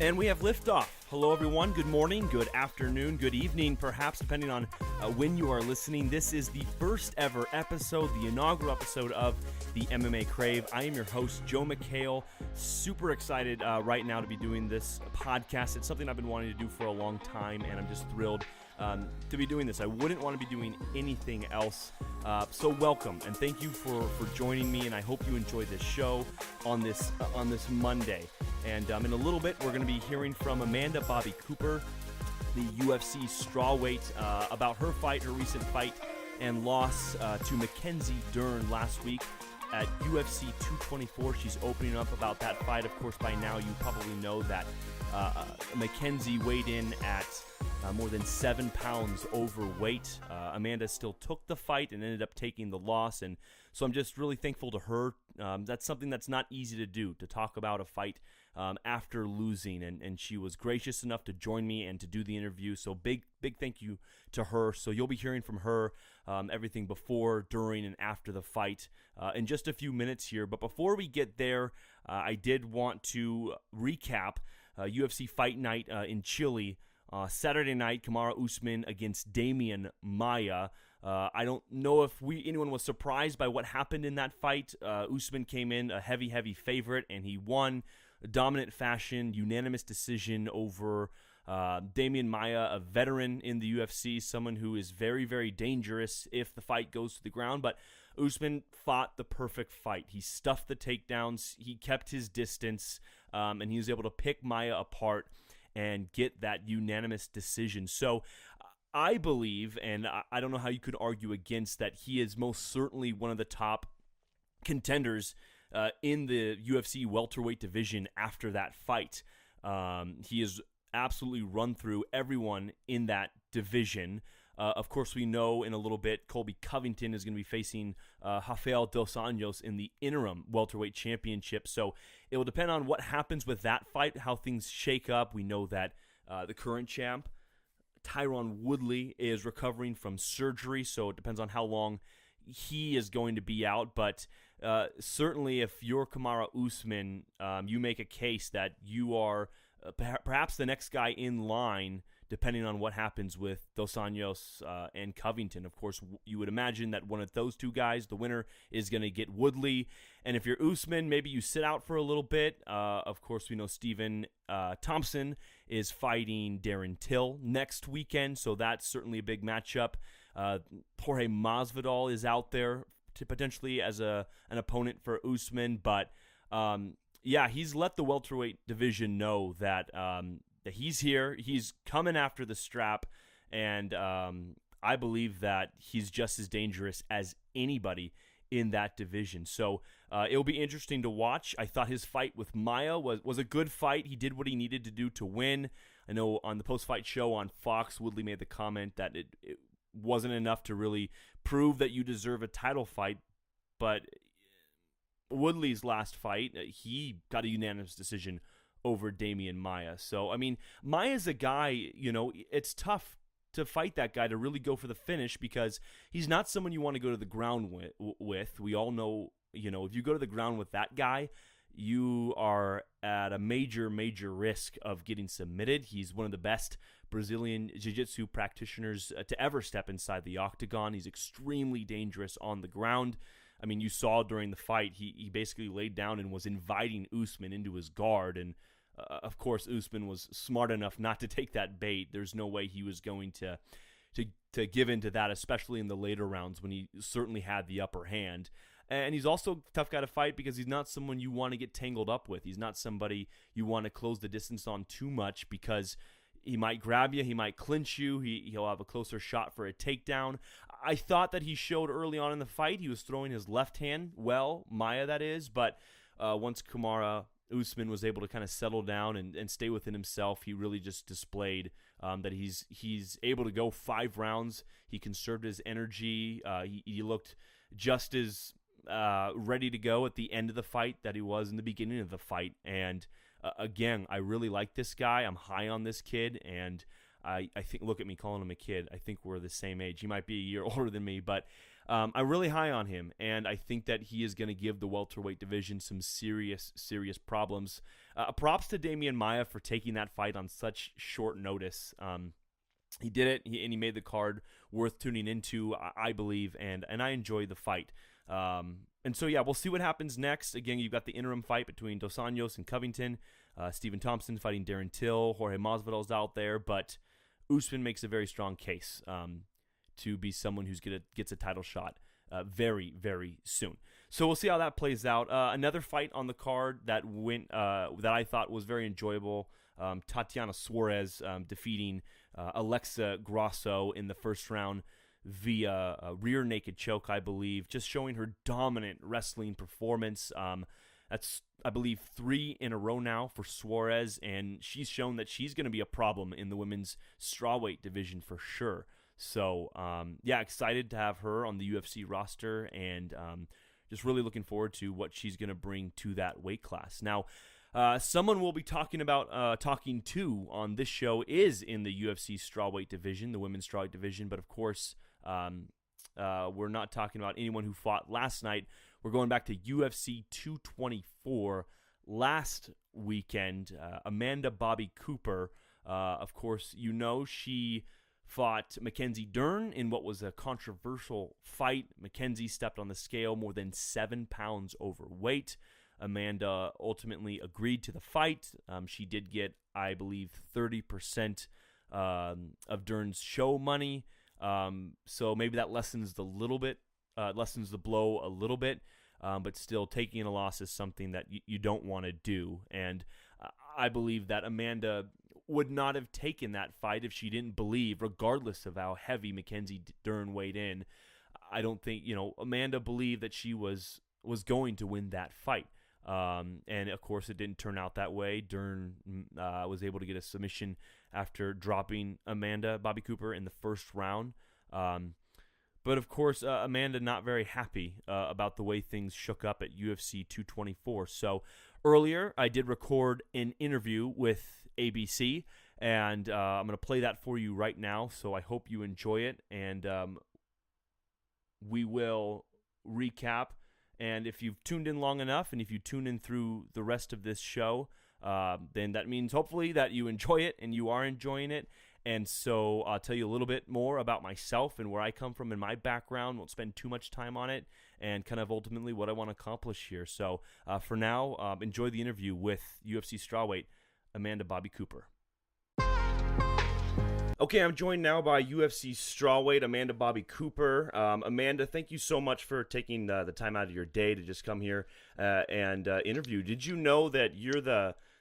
And we have liftoff. Hello, everyone. Good morning, good afternoon, good evening, perhaps, depending on when you are listening. This is the first ever episode, the inaugural episode of the MMA Crave. I am your host, Joe McHale. Super excited right now to be doing this podcast. It's something I've been wanting to do for a long time, and I'm just thrilled to be doing this. I wouldn't want to be doing anything else. So welcome, and thank you for joining me, and I hope you enjoy this show on this Monday. And in a little bit, we're going to be hearing from Amanda Bobby Cooper, the UFC Strawweight, about her fight, her recent fight and loss to Mackenzie Dern last week at UFC 224. She's opening up about that fight. Of course, by now you probably know that Mackenzie weighed in at more than 7 pounds overweight. Amanda still took the fight and ended up taking the loss, and so I'm just really thankful to her. That's something that's not easy to do, to talk about a fight after losing, and she was gracious enough to join me and to do the interview, so big thank you to her. So you'll be hearing from her everything before, during, and after the fight in just a few minutes here. But before we get there, I did want to recap UFC Fight Night in Chile. Saturday night, Kamaru Usman against Demian Maia. I don't know if anyone was surprised by what happened in that fight. Usman came in a heavy favorite, and he won dominant fashion, unanimous decision over Demian Maia, a veteran in the UFC, someone who is very dangerous if the fight goes to the ground. But Usman fought the perfect fight. He stuffed the takedowns, he kept his distance, and he was able to pick Maia apart and get that unanimous decision. So I believe, and I don't know how you could argue against that, he is most certainly one of the top contenders in the UFC welterweight division after that fight. He has absolutely run through everyone in that division. Of course, we know in a little bit Colby Covington is going to be facing Rafael Dos Anjos in the interim welterweight championship. So it will depend on what happens with that fight, how things shake up. We know that the current champ, Tyron Woodley, is recovering from surgery, so it depends on how long he is going to be out. But certainly if you're Kamaru Usman, you make a case that you are perhaps the next guy in line, depending on what happens with Dos Anjos and Covington. Of course, you would imagine that one of those two guys, the winner, is going to get Woodley. And if you're Usman, maybe you sit out for a little bit. Of course, we know Stephen Thompson is fighting Darren Till next weekend, so that's certainly a big matchup. Jorge Masvidal is out there to potentially as an opponent for Usman, but he's let the welterweight division know that he's here, he's coming after the strap, and I believe that he's just as dangerous as anybody in that division. So it'll be interesting to watch. I thought his fight with Maia was a good fight. He did what he needed to do to win. I know on the post-fight show on Fox, Woodley made the comment that it wasn't enough to really prove that you deserve a title fight, but Woodley's last fight, he got a unanimous decision over Demian Maia. So, I mean, Maia's a guy, it's tough to fight that guy, to really go for the finish, because he's not someone you want to go to the ground with. We all know, if you go to the ground with that guy, you are at a major risk of getting submitted. He's one of the best Brazilian jiu-jitsu practitioners to ever step inside the octagon. He's extremely dangerous on the ground. I mean, you saw during the fight, he basically laid down and was inviting Usman into his guard, and of course, Usman was smart enough not to take that bait. There's no way he was going to give into that, especially in the later rounds when he certainly had the upper hand. And he's also a tough guy to fight because he's not someone you want to get tangled up with. He's not somebody you want to close the distance on too much, because he might grab you, he might clinch you, he'll have a closer shot for a takedown. I thought that he showed early on in the fight he was throwing his left hand well, Maia that is, but once Kamaru Usman was able to kind of settle down and stay within himself, he really just displayed that he's able to go 5 rounds. He conserved his energy. He looked just as ready to go at the end of the fight that he was in the beginning of the fight. And again, I really like this guy. I'm high on this kid, and I think, look at me calling him a kid. I think we're the same age. He might be a year older than me, but I'm really high on him, and I think that he is going to give the welterweight division some serious problems. Props to Damian Maia for taking that fight on such short notice. He did it, and he made the card worth tuning into, I believe, and I enjoy the fight. And so, yeah, we'll see what happens next. Again, you've got the interim fight between Dos Anjos and Covington. Stephen Thompson fighting Darren Till. Jorge Masvidal's out there, but Usman makes a very strong case to be someone who's gets a title shot very, very soon. So we'll see how that plays out. Another fight on the card that went that I thought was very enjoyable. Tatiana Suarez defeating Alexa Grasso in the first round via a rear naked choke, I believe, just showing her dominant wrestling performance. That's, I believe, 3 in a row now for Suarez, and she's shown that she's going to be a problem in the women's strawweight division for sure. So, yeah, excited to have her on the UFC roster, and just really looking forward to what she's going to bring to that weight class. Now, someone we'll be talking to on this show is in the UFC strawweight division, the women's strawweight division, but of course, we're not talking about anyone who fought last night. We're going back to UFC 224 last weekend. Amanda Bobby Cooper, of course, she fought Mackenzie Dern in what was a controversial fight. Mackenzie stepped on the scale more than 7 pounds overweight. Amanda ultimately agreed to the fight. She did get, I believe, 30% of Dern's show money. So maybe that lessens the blow a little bit. But still, taking a loss is something that you don't want to do. And I believe that Amanda would not have taken that fight if she didn't believe, regardless of how heavy Mackenzie Dern weighed in. I don't think, Amanda believed that she was going to win that fight. And of course, it didn't turn out that way. Dern was able to get a submission after dropping Amanda Bobby Cooper in the first round. But of course, Amanda not very happy about the way things shook up at UFC 224. So earlier, I did record an interview with ABC, and I'm going to play that for you right now. So I hope you enjoy it, and we will recap. And if you've tuned in long enough, and if you tune in through the rest of this show, then that means hopefully that you enjoy it, and you are enjoying it. And so I'll tell you a little bit more about myself and where I come from and my background. Won't spend too much time on it, and kind of ultimately what I want to accomplish here. So for now, enjoy the interview with UFC strawweight Amanda Bobby Cooper. Okay, I'm joined now by UFC strawweight Amanda Bobby Cooper. Amanda, thank you so much for taking the time out of your day to just come here and interview. Did you know that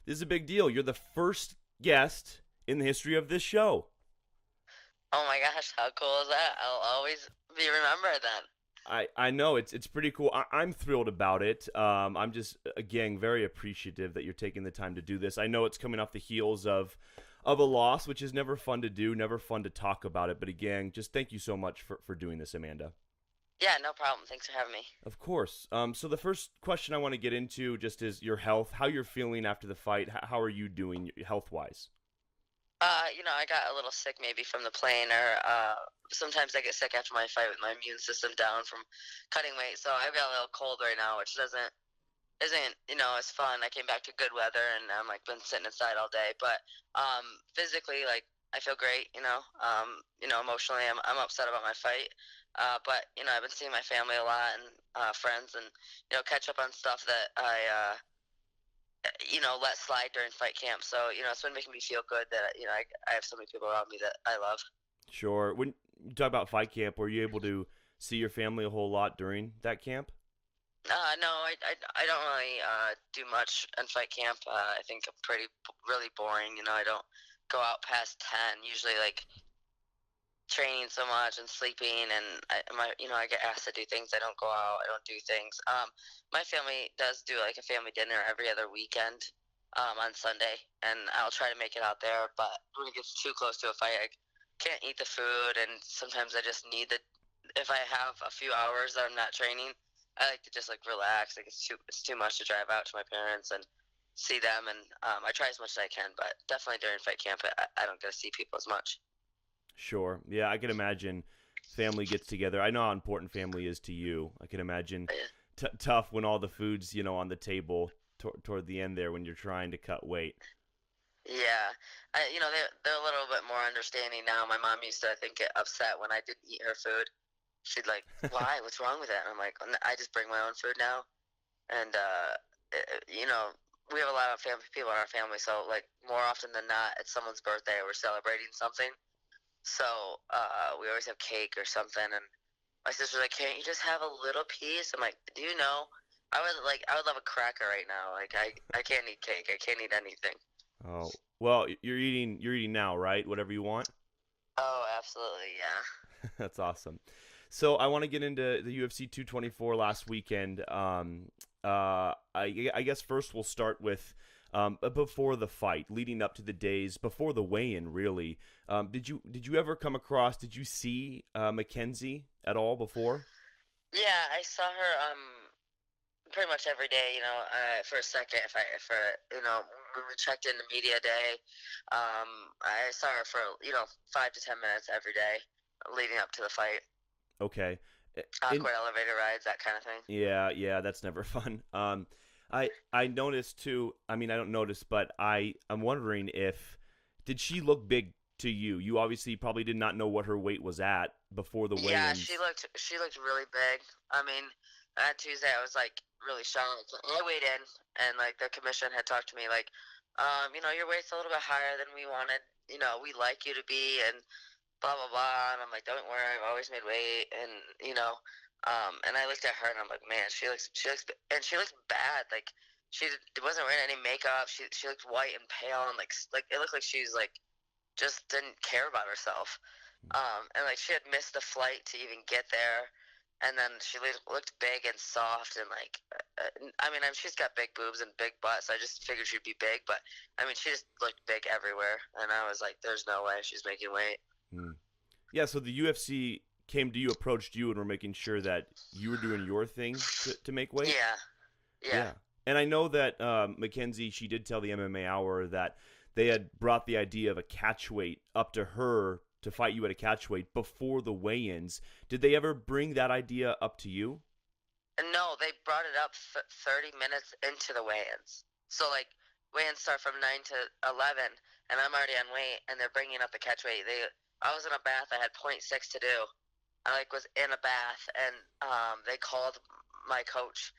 this is a big deal, you're the first guest in the history of this show? Oh my gosh, how cool is that? I'll always be remembered then. I know, it's pretty cool. I'm thrilled about it. I'm just, again, very appreciative that you're taking the time to do this. I know it's coming off the heels of a loss, which is never fun to do, never fun to talk about it. But again, just thank you so much for doing this, Amanda. Yeah, no problem. Thanks for having me. Of course. So the first question I want to get into just is your health, how you're feeling after the fight. How are you doing health-wise? I got a little sick maybe from the plane, or sometimes I get sick after my fight with my immune system down from cutting weight. So I've got a little cold right now, which isn't as fun. I came back to good weather, and I'm been sitting inside all day. But physically, I feel great. Emotionally, I'm upset about my fight. But I've been seeing my family a lot and friends, and catch up on stuff that I let slide during fight camp. So, it's been making me feel good that, I have so many people around me that I love. Sure. When you talk about fight camp, were you able to see your family a whole lot during that camp? No, I don't really do much in fight camp. I think I'm really boring. I don't go out past 10, usually training so much and sleeping, and I get asked to do things. I don't go out. I don't do things. My family does do a family dinner every other weekend on Sunday, and I'll try to make it out there. But when it gets too close to a fight, I can't eat the food, and sometimes I just need if I have a few hours that I'm not training, I like to just relax. It's too much to drive out to my parents and see them, and I try as much as I can. But definitely during fight camp, I don't get to see people as much. Sure. Yeah, I can imagine family gets together. I know how important family is to you. I can imagine Yeah. tough when all the food's, on the table toward the end there when you're trying to cut weight. Yeah, they're a little bit more understanding now. My mom used to, I think, get upset when I didn't eat her food. She'd like, "Why? What's wrong with it?" And I'm like, "I just bring my own food now." And we have a lot of family people in our family, so like more often than not, it's someone's birthday or we're celebrating something. So we always have cake or something. And my sister's like, "Can't you just have a little piece?" I'm like, "Do you know? I would love a cracker right now. Like I can't eat cake. I can't eat anything." Oh, well, you're eating now, right? Whatever you want. Oh, absolutely, yeah. That's awesome. So I want to get into the UFC 224 last weekend. I guess first we'll start with before the fight, leading up to the days before the weigh-in. Really, did you ever come across? Did you see Mackenzie at all before? Yeah, I saw her pretty much every day. For a second, if when we checked in the media day, I saw her for 5 to 10 minutes every day leading up to the fight. Okay. In Awkward elevator rides, that kind of thing. Yeah, that's never fun. I noticed too. I mean, I don't notice, but I'm wondering if did she look big to you? You obviously probably did not know what her weight was at before the Yeah, weigh-ins. she looked really big. I mean, on Tuesday I was like really shocked. I weighed in, and like the commission had talked to me like, your weight's a little bit higher than we wanted. We like you to be, and blah blah blah. And I'm like, don't worry, I've always made weight, and and I looked at her and I'm like, man, and she looks bad. Like she wasn't wearing any makeup. She looked white and pale, and like it looked like she's like just didn't care about herself. And like she had missed the flight to even get there, and then she looked big and soft, and like, I mean, she's got big boobs and big butts. So I just figured she'd be big, but I mean, she just looked big everywhere, and I was like, there's no way she's making weight. Hmm. Yeah, so the UFC came to you, approached you, and were making sure that you were doing your thing to make weight. Yeah, yeah. Yeah, and I know that Mackenzie, she did tell the MMA Hour that they had brought the idea of a catch weight up to her to fight you at a catch weight before the weigh-ins. Did they ever bring that idea up to you? No, they brought it up 30 minutes into the weigh-ins. So like weigh-ins start from 9 to 11, and I'm already on weight, and they're bringing up the catch weight. I was in a bath. I had .6 to do. I like was in a bath, and they called my coach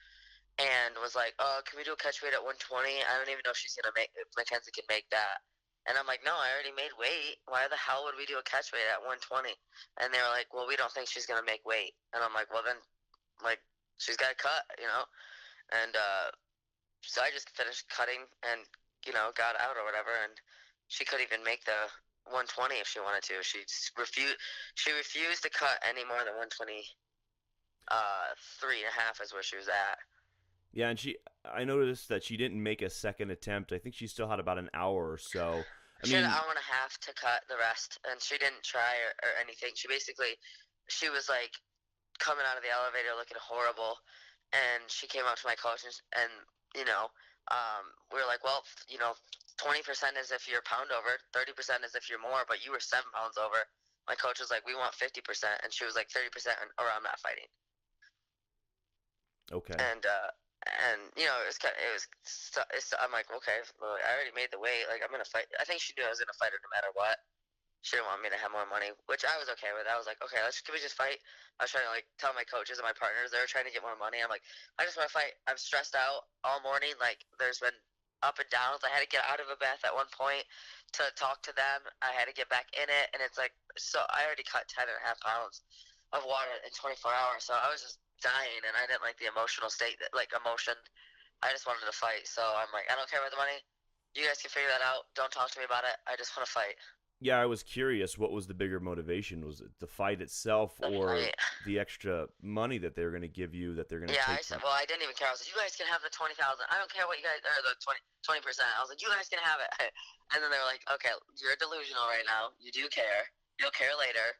and was like, "Oh, can we do a catch weight at 120? I don't even know if if Mackenzie can make that." And I'm like, "No, I already made weight. Why the hell would we do a catch weight at 120?" And they were like, "Well, we don't think she's gonna make weight." And I'm like, "Well, then, like, she's got to cut." And so I just finished cutting and got out or whatever, and she couldn't even make the 120 if she wanted to. She just refused. She refused to cut any more than 120. 3.5 is where she was at. Yeah, and I noticed that she didn't make a second attempt. I think she still had about an hour or so. She had an hour and a half to cut the rest, and she didn't try or anything. She was like coming out of the elevator looking horrible, and she came up to my coach and we were like, well, 20% is if you're a pound over, 30% is if you're more, but you were 7 pounds over. My coach was like, we want 50%, and she was like 30%, or I'm not fighting. Okay. And I'm like, okay, well, I already made the weight. Like, I'm gonna fight. I think she knew I was gonna fight her no matter what. She didn't want me to have more money, which I was okay with. I was like, okay, can we just fight? I was trying to like tell my coaches and my partners they were trying to get more money. I'm like, I just want to fight. I'm stressed out all morning. Like, there's been up and downs. I had to get out of a bath at one point to talk to them. I had to get back in it, and it's like, so I already cut 10.5 pounds of water in 24 hours. So I was just dying, and I didn't like the emotional state, emotion. I just wanted to fight. So I'm like, I don't care about the money. You guys can figure that out. Don't talk to me about it. I just want to fight. Yeah, I was curious. What was the bigger motivation? Was it the fight itself, or the extra money that they're going to give you? That they're going to take? I said, well, I didn't even care. I was like, you guys can have the 20,000. I don't care what you guys or the 20%. I was like, you guys can have it. And then they were like, okay, you're delusional right now. You do care. You'll care later.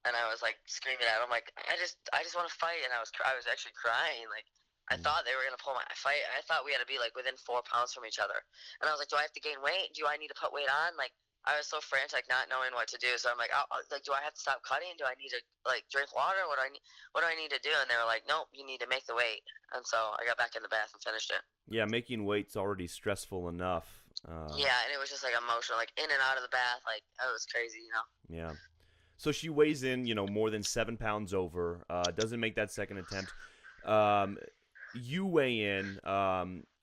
And I was like screaming at him, like, I just want to fight. And I was actually crying. Like, I thought they were gonna pull my fight. I thought we had to be like within 4 pounds from each other, and I was like, do I have to gain weight? Do I need to put weight on? Like, I was so frantic, not knowing what to do. So I'm like, like, do I have to stop cutting? Do I need to like drink water? What do I need? What do I need to do? And they were like, nope, you need to make the weight. And so I got back in the bath and finished it. Yeah, making weight's already stressful enough. Yeah, and it was just like emotional, like in and out of the bath, like it was crazy, you know. Yeah. So she weighs in, more than 7 pounds over. Doesn't make that second attempt. You weigh in.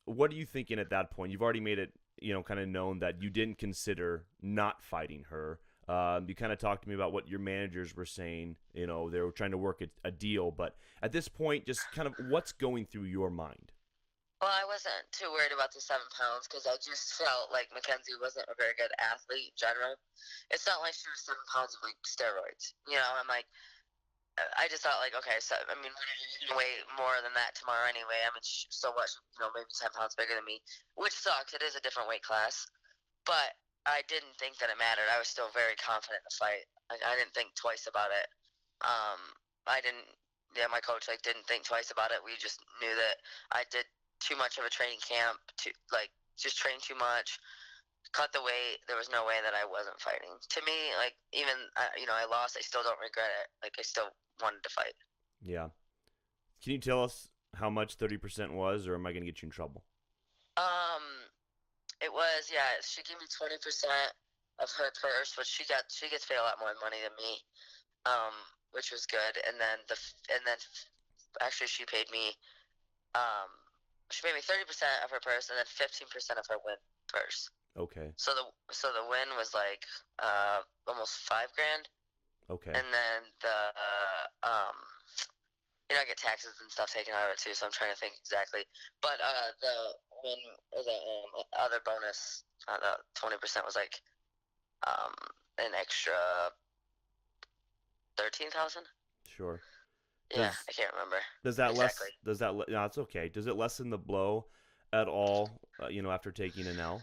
What are you thinking at that point? You've already made it, kind of known that you didn't consider not fighting her. You kind of talked to me about what your managers were saying. They were trying to work a deal. But at this point, just kind of what's going through your mind? Well, I wasn't too worried about the 7 pounds because I just felt like Mackenzie wasn't a very good athlete in general. It's not like she was 7 pounds of like steroids. I'm like, I just thought like, okay, so I mean, you can weigh more than that tomorrow anyway. I mean, so much, maybe 10 pounds bigger than me, which sucks. It is a different weight class, but I didn't think that it mattered. I was still very confident in the fight. Like, I didn't think twice about it. I didn't. Yeah, my coach didn't think twice about it. We just knew that I did too much of a training camp to just train too much, cut the weight. There was no way that I wasn't fighting. To me, even I lost, I still don't regret it. I still wanted to fight. Yeah. Can you tell us how much 30% was, or am I going to get you in trouble? It was, yeah, she gave me 20% of her purse, but she gets paid a lot more money than me, which was good. And then actually she paid me 30% of her purse and then 15% of her win purse. Okay. So the win was almost $5,000. Okay. And then I get taxes and stuff taken out of it too. So I'm trying to think exactly. But the win, the other bonus, the 20% was an extra 13,000. Sure. Yeah, I can't remember. Does that exactly. No, it's okay. Does it lessen the blow at all, after taking an L?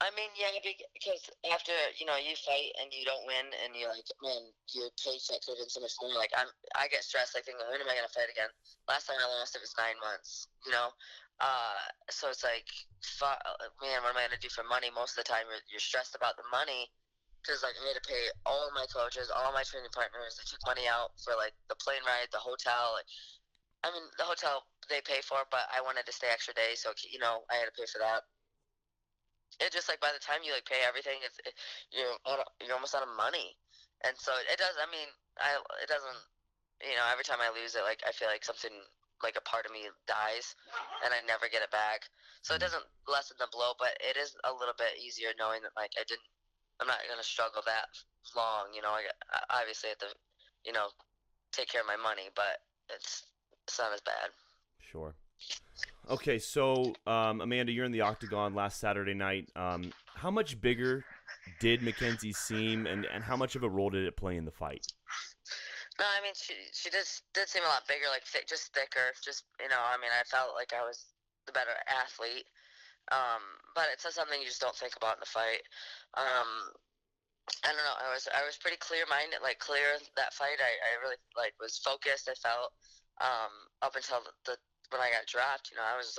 I mean, yeah, because after, you fight and you don't win and you're like, man, your paycheck could have been so much more. I get stressed, thinking, when am I going to fight again? Last time I lost, it was 9 months, So it's like, man, what am I going to do for money? Most of the time you're stressed about the money because, I had to pay all of my coaches, all my training partners. They took money out for, the plane ride, the hotel. I mean, the hotel they pay for, but I wanted to stay extra days, so, I had to pay for that. It just by the time you pay everything, you're almost out of money, and so it does. I mean, it doesn't. Every time I lose it, I feel like something a part of me dies, and I never get it back. So it doesn't lessen the blow, but it is a little bit easier knowing that I'm not gonna struggle that long. I obviously have to, take care of my money, but it's not as bad. Sure. Okay, so Amanda, you're in the octagon last Saturday night. How much bigger did Mackenzie seem, and how much of a role did it play in the fight? No, I mean she did seem a lot bigger, just thicker. Just I mean, I felt like I was the better athlete. But it's something you just don't think about in the fight. I don't know. I was pretty clear-minded, clear that fight. I really was focused. I felt up until when I got dropped, I was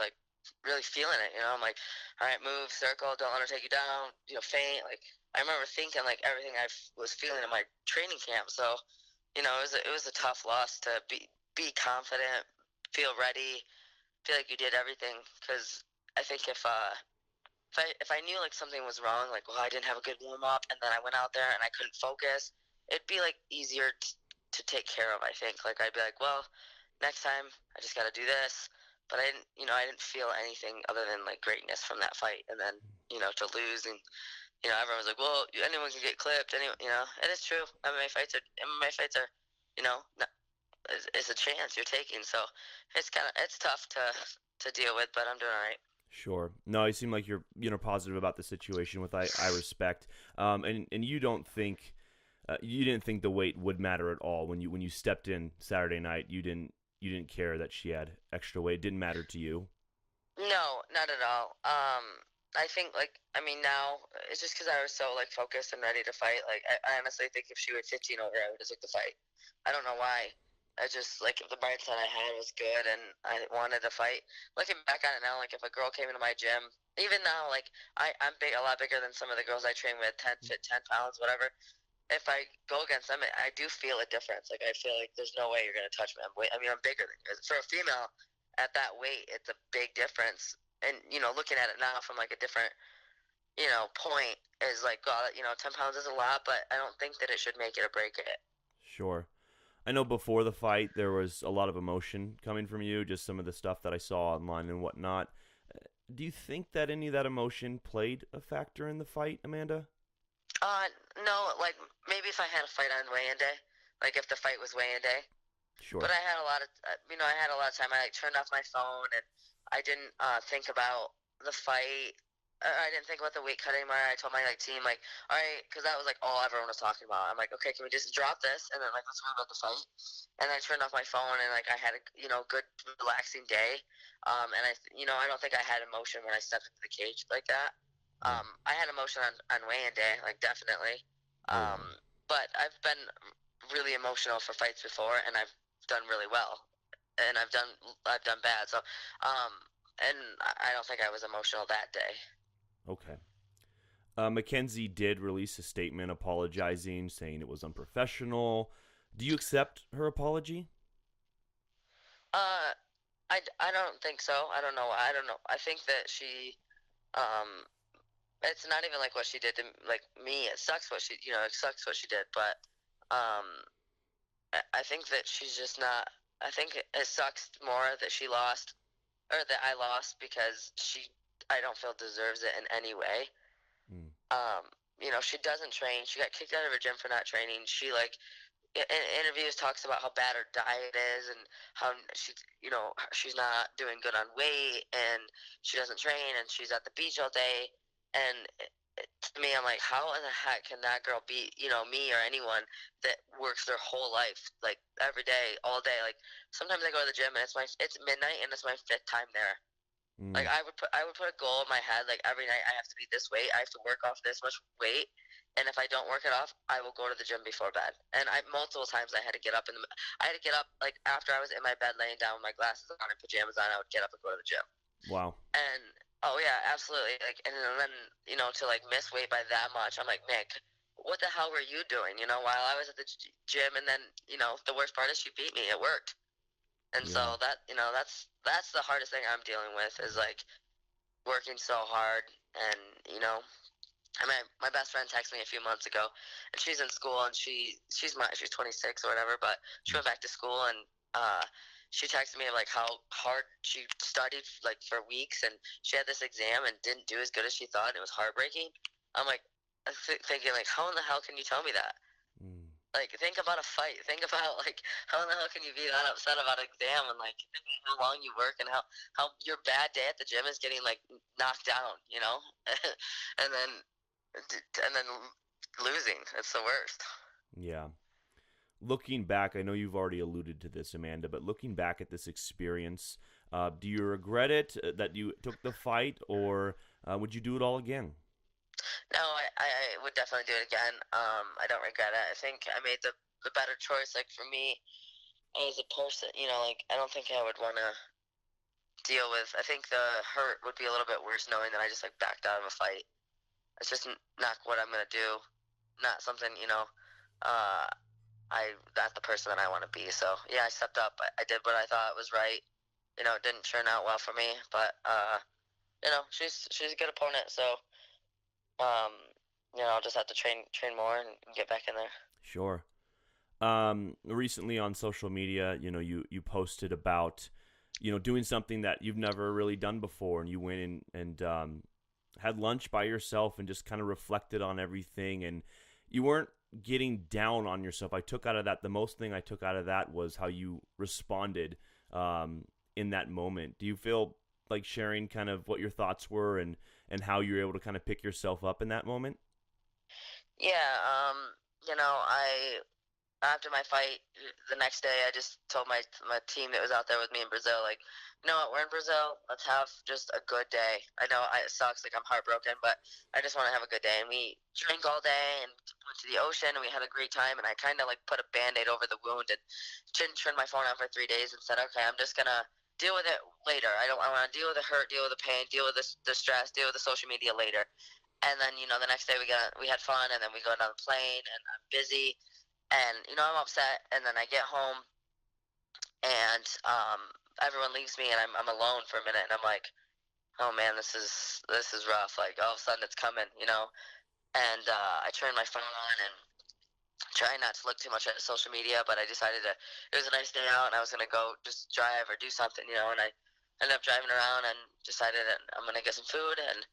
really feeling it. I'm like, all right, move, circle, don't let her take you down. Feint. I remember thinking everything I was feeling in my training camp. So, it was a tough loss to be confident, feel ready, feel like you did everything. Because I think if I knew something was wrong, I didn't have a good warm up, and then I went out there and I couldn't focus, it'd be easier to take care of. I think I'd be like, well, next time I just got to do this. But I didn't feel anything other than greatness from that fight. And then to lose, and everyone was like, well, anyone can get clipped. Anyone, it is true. MMA fights are it's a chance you're taking. So it's tough to deal with, but I'm doing all right. Sure. No, you seem like you're positive about the situation, which I respect. And you don't think you didn't think the weight would matter at all when you stepped in Saturday night. You didn't care that she had extra weight. It didn't matter to you. No, not at all. I think now it's just because I was so focused and ready to fight. I honestly think if she were 15 over, I would have took the fight. I don't know why. I just, like, the mindset I had was good, and I wanted to fight. Looking back on it now, like, if a girl came into my gym, even now, like, I'm big, a lot bigger than some of the girls I train with, 10 pounds, whatever. If I go against them, I do feel a difference. Like, I feel like there's no way you're going to touch me. I'm bigger than you. For a female at that weight, it's a big difference. And, looking at it now from, like, a different, point is like, God, 10 pounds is a lot, but I don't think that it should make it or break it. Sure. I know before the fight there was a lot of emotion coming from you, just some of the stuff that I saw online and whatnot. Do you think that any of that emotion played a factor in the fight, Amanda? No, like, maybe if I had a fight on weigh-in day, like, if the fight was weigh-in day. Sure. But I had a lot of, I had a lot of time. I, like, turned off my phone, and I didn't think about the fight. I didn't think about the weight cut anymore. I told my, like, team, like, all right, because that was, like, all everyone was talking about. I'm like, okay, can we just drop this, and then, like, let's worry about the fight. And I turned off my phone, and, like, I had a, good, relaxing day. And I don't think I had emotion when I stepped into the cage like that. I had emotion on weigh-in day, like, definitely. But I've been really emotional for fights before, and I've done really well, and I've done bad. So, and I don't think I was emotional that day. Okay. Mackenzie did release a statement apologizing, saying it was unprofessional. Do you accept her apology? I don't think so. I don't know. I think that she, it's not even like what she did to, like, me. It sucks what she, it sucks what she did. But, I think that she's just not. I think it sucks more that she lost, or that I lost, because I don't feel deserves it in any way. She doesn't train. She got kicked out of her gym for not training. She, like, in interviews talks about how bad her diet is, and how she's not doing good on weight, and she doesn't train, and she's at the beach all day. And to me, I'm like, how in the heck can that girl beat me or anyone that works their whole life, like, every day, all day? Like, sometimes I go to the gym and it's midnight and it's my 5th time there. Like, I would put a goal in my head, like, every night I have to be this weight, I have to work off this much weight, and if I don't work it off, I will go to the gym before bed. And multiple times I had to get up like, after I was in my bed laying down with my glasses on and pajamas on, I would get up and go to the gym. Wow. And oh yeah, absolutely. Like, and then to, like, miss weight by that much, I'm like, Nick, what the hell were you doing? While I was at the gym, and then the worst part is she beat me. It worked. And so that, that's the hardest thing I'm dealing with, is, like, working so hard. And, my best friend texted me a few months ago, and she's in school, and she's 26 or whatever, but she went back to school, and she texted me, like, how hard she studied, like, for weeks, and she had this exam and didn't do as good as she thought, and it was heartbreaking. I'm like, thinking, like, how in the hell can you tell me that? Like, think about a fight. Think about, like, how in the hell can you be that upset about an exam, and, like, think about how long you work, and how your bad day at the gym is getting, like, knocked down, and then losing. It's the worst. Yeah. Looking back, I know you've already alluded to this, Amanda, but looking back at this experience, do you regret it that you took the fight, or would you do it all again? No, I would definitely do it again. I don't regret it. I think I made the better choice. Like, for me as a person, like, I don't think I would want to deal with. I think the hurt would be a little bit worse knowing that I just, like, backed out of a fight. It's just not what I'm gonna do. Not something, not the person that I want to be. So yeah, I stepped up. I did what I thought was right. It didn't turn out well for me, but she's a good opponent. So I'll just have to train more and get back in there. Sure. Recently on social media, you posted about, doing something that you've never really done before, and you went in and had lunch by yourself and just kind of reflected on everything, and you weren't getting down on yourself. The most thing I took out of that was how you responded in that moment. Do you feel like sharing kind of what your thoughts were and how you were able to kind of pick yourself up in that moment? Yeah, after my fight the next day, I just told my team that was out there with me in Brazil, like, you know what, we're in Brazil. Let's have just a good day. I know it sucks, like I'm heartbroken, but I just want to have a good day. And we drank all day and went to the ocean, and we had a great time. And I kind of like put a Band-Aid over the wound and didn't turn my phone on for 3 days and said, okay, I'm just gonna deal with it later. I want to deal with the hurt, deal with the pain, deal with the stress, deal with the social media later. And then, you know, the next day we had fun, and then we go down the plane, and I'm busy, and you know I'm upset, and then I get home, and everyone leaves me, and I'm alone for a minute, and I'm like, oh man, this is rough. Like all of a sudden it's coming, you know. And I turned my phone on and try not to look too much at social media, but I decided to. It was a nice day out, and I was gonna go just drive or do something, you know. And I ended up driving around and decided that I'm gonna get some food. And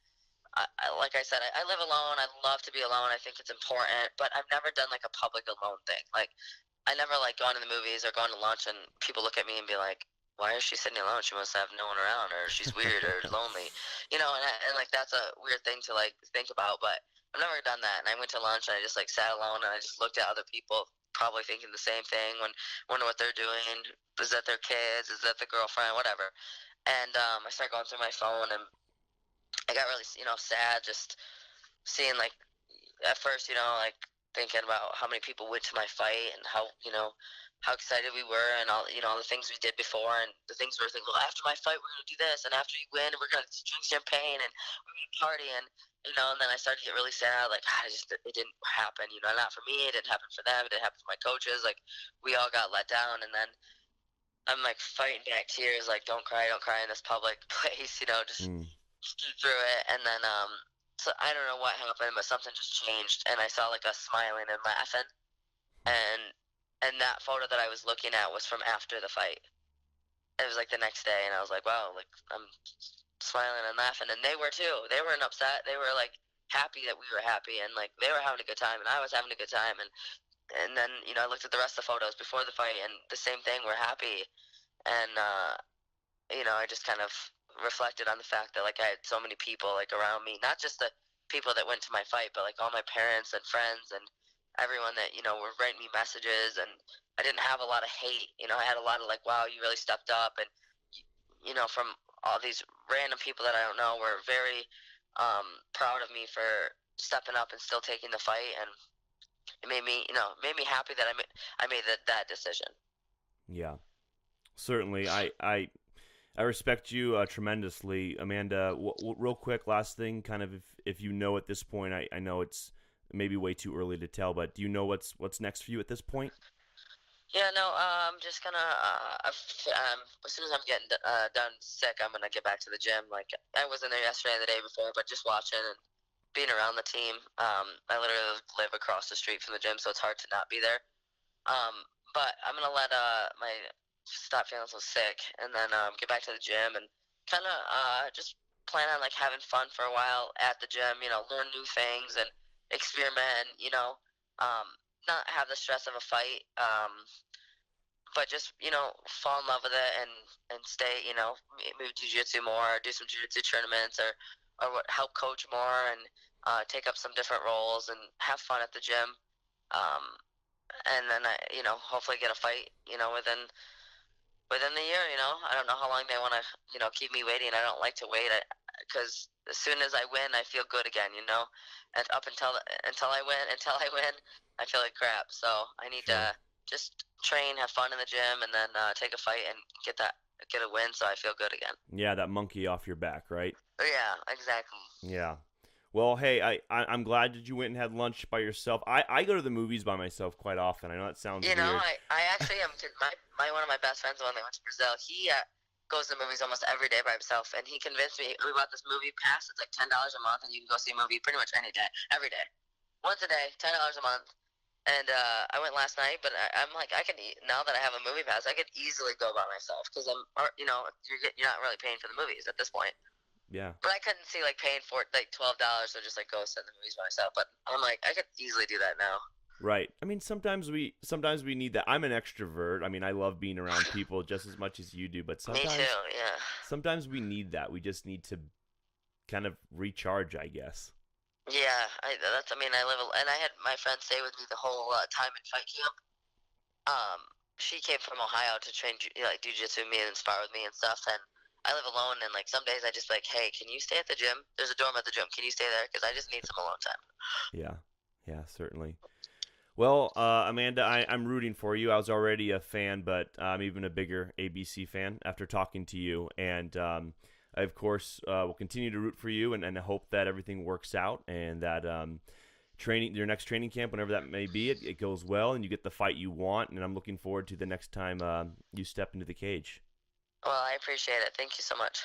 like I said, I live alone. I love to be alone. I think it's important, but I've never done like a public alone thing. Like I never like going to the movies or going to lunch and people look at me and be like, "Why is she sitting alone? She must have no one around, or she's weird or lonely," you know. And like that's a weird thing to like think about, but I've never done that. And I went to lunch and I just like sat alone and I just looked at other people, probably thinking the same thing. Wonder what they're doing. Is that their kids? Is that the girlfriend? Whatever. And I started going through my phone and I got really, you know, sad just seeing like at first, you know, like thinking about how many people went to my fight and how, you know, how excited we were and all, you know, the things we did before and the things we were thinking, well, after my fight, we're going to do this. And after you win, we're going to drink champagne and we're going to party. And, you know, and then I started to get really sad. Like, it didn't happen, you know, not for me. It didn't happen for them. It didn't happen for my coaches. Like, we all got let down. And then I'm like fighting back tears, like, don't cry in this public place, you know, just get through it. And then, so I don't know what happened, but something just changed, and I saw like us smiling and laughing, and that photo that I was looking at was from after the fight. It was like the next day, and I was like, wow, like I'm smiling and laughing, and they were too. They weren't upset. They were like happy that we were happy, and like they were having a good time, and I was having a good time, and then you know I looked at the rest of the photos before the fight, and the same thing. We're happy, and you know, I just kind of reflected on the fact that like I had so many people like around me, not just the people that went to my fight, but like all my parents and friends and everyone that, you know, were writing me messages. And I didn't have a lot of hate, you know. I had a lot of like, wow, you really stepped up. And you know, from all these random people that I don't know were very proud of me for stepping up and still taking the fight. And it made me, you know, made me happy that I made that decision. Yeah, certainly. I respect you tremendously, Amanda. Real quick, last thing, kind of if you know at this point, I know it's maybe way too early to tell, but do you know what's next for you at this point? Yeah, no, I'm just gonna, as soon as I'm getting done sick, I'm gonna get back to the gym. Like, I wasn't there yesterday and the day before, but just watching and being around the team. I literally live across the street from the gym, so it's hard to not be there. But I'm gonna let my stop feeling so sick, and then get back to the gym and kind of just plan on like having fun for a while at the gym. You know, learn new things and experiment. You know, um, not have the stress of a fight, but just, you know, fall in love with it and stay. You know, maybe do jiu-jitsu more, or do some jiu-jitsu tournaments, or what, help coach more and take up some different roles and have fun at the gym. Um, and then I, you know, hopefully get a fight, you know, within the year. You know, I don't know how long they want to, you know, keep me waiting. I don't like to wait, because as soon as I win, I feel good again. You know, and up until I win, I feel like crap. So I need Sure. to just train, have fun in the gym, and then take a fight and get a win, so I feel good again. Yeah, that monkey off your back, right? Yeah, exactly. Yeah. Well, hey, I'm glad that you went and had lunch by yourself. I go to the movies by myself quite often. I know that sounds You know, weird. I actually am. One of my best friends, the one that went to Brazil, he goes to movies almost every day by himself, and he convinced me. We bought this movie pass. It's like $10 a month, and you can go see a movie pretty much any day, every day, once a day, $10 a month. And I went last night, but I'm like, now that I have a movie pass, I could easily go by myself, because you know, you're not really paying for the movies at this point. Yeah. But I couldn't see like paying for like $12 to just like go sit in the movies by myself. But I'm like, I could easily do that now. Right. I mean, sometimes we need that. I'm an extrovert. I mean, I love being around people just as much as you do, but Me too. Yeah. sometimes we need that. We just need to kind of recharge, I guess. Yeah. I mean, I live, and I had my friends stay with me the whole time in fight camp. she came from Ohio to train like jujitsu with me and spar with me and stuff. And I live alone, and like some days I just be like, hey, can you stay at the gym? There's a dorm at the gym. Can you stay there? Because I just need some alone time. Yeah, yeah, certainly. Well, Amanda, I'm rooting for you. I was already a fan, but I'm even a bigger ABC fan after talking to you. And I, of course, will continue to root for you and hope that everything works out and that your next training camp, whenever that may be, it goes well and you get the fight you want. And I'm looking forward to the next time you step into the cage. Well, I appreciate it. Thank you so much.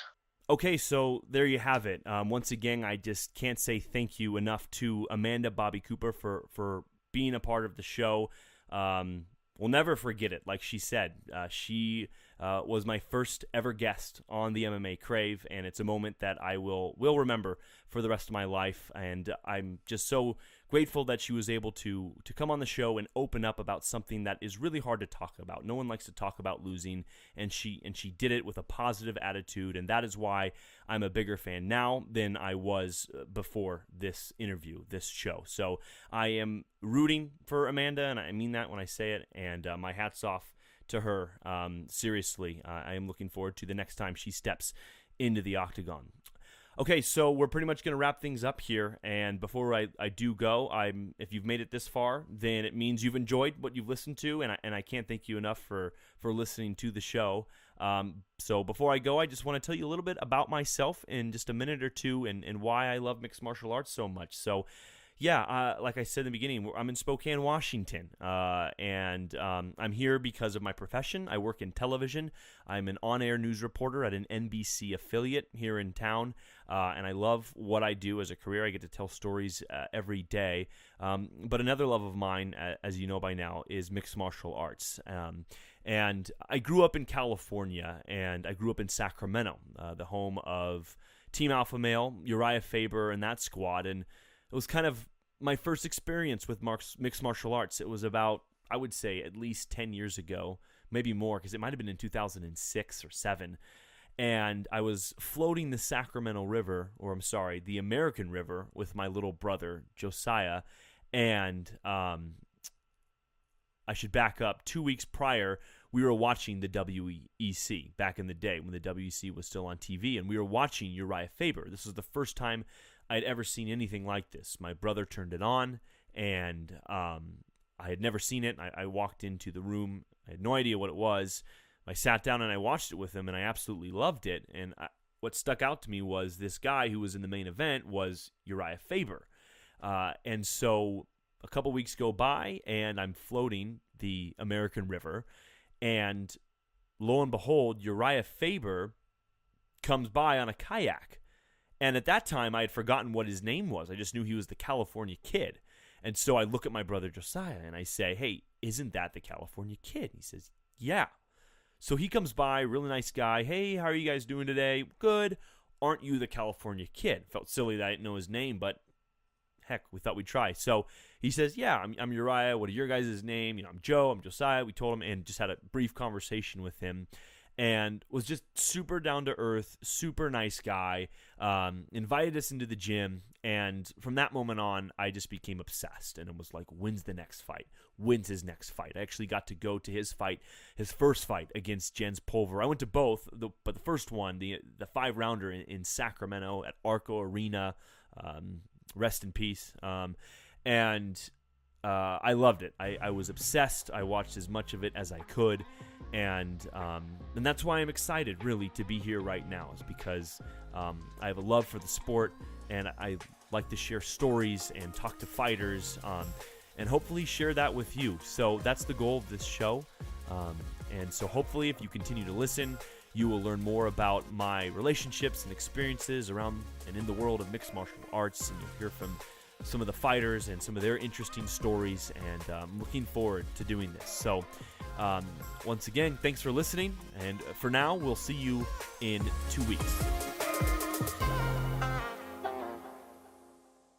Okay, so there you have it. Once again, I just can't say thank you enough to Amanda Bobby Cooper for being a part of the show. We'll never forget it. Like she said, she was my first ever guest on the MMA Crave, and it's a moment that I will remember for the rest of my life. And I'm just so grateful that she was able to come on the show and open up about something that is really hard to talk about. No one likes to talk about losing, and she did it with a positive attitude, and that is why I'm a bigger fan now than I was before this interview, this show. So I am rooting for Amanda, and I mean that when I say it, and my hat's off to her. Seriously, I am looking forward to the next time she steps into the octagon. Okay, so we're pretty much going to wrap things up here, and before I do go, if you've made it this far, then it means you've enjoyed what you've listened to, and I can't thank you enough for listening to the show. So before I go, I just want to tell you a little bit about myself in just a minute or two and why I love mixed martial arts so much. So yeah, like I said in the beginning, I'm in Spokane, Washington, and I'm here because of my profession. I work in television. I'm an on-air news reporter at an NBC affiliate here in town, and I love what I do as a career. I get to tell stories every day. But another love of mine, as you know by now, is mixed martial arts. And I grew up in California, and I grew up in Sacramento, the home of Team Alpha Male, Uriah Faber, and that squad, and it was kind of my first experience with mixed martial arts. It was about, I would say, at least 10 years ago, maybe more, because it might have been in 2006 or 7. And I was floating the Sacramento River, the American River, with my little brother, Josiah. And I should back up. 2 weeks prior, we were watching the WEC back in the day when the WEC was still on TV. And we were watching Uriah Faber. This was the first time I'd ever seen anything like this. My brother turned it on, and I had never seen it. I walked into the room. I had no idea what it was. I sat down and I watched it with him, and I absolutely loved it. And what stuck out to me was this guy who was in the main event was Uriah Faber. And so a couple weeks go by, and I'm floating the American River, and lo and behold, Uriah Faber comes by on a kayak. And at that time, I had forgotten what his name was. I just knew he was the California Kid. And so I look at my brother Josiah and I say, hey, isn't that the California Kid? He says, yeah. So he comes by, really nice guy. Hey, how are you guys doing today? Good. Aren't you the California Kid? Felt silly that I didn't know his name, but heck, we thought we'd try. So he says, yeah, I'm Uriah. What are your guys' name? I'm Joe. I'm Josiah. We told him and just had a brief conversation with him. And was just super down to earth, super nice guy, invited us into the gym, and from that moment on, I just became obsessed, and it was like, when's the next fight? When's his next fight? I actually got to go to his first fight against Jens Pulver. I went to both, but the first one, the 5-rounder in Sacramento at Arco Arena, rest in peace, and I loved it. I was obsessed. I watched as much of it as I could. And that's why I'm excited, really, to be here right now, is because I have a love for the sport, and I like to share stories and talk to fighters, and hopefully share that with you. So that's the goal of this show. And so hopefully if you continue to listen, you will learn more about my relationships and experiences around and in the world of mixed martial arts, and you'll hear from some of the fighters and some of their interesting stories, and I'm looking forward to doing this. So once again, thanks for listening, and for now, we'll see you in 2 weeks.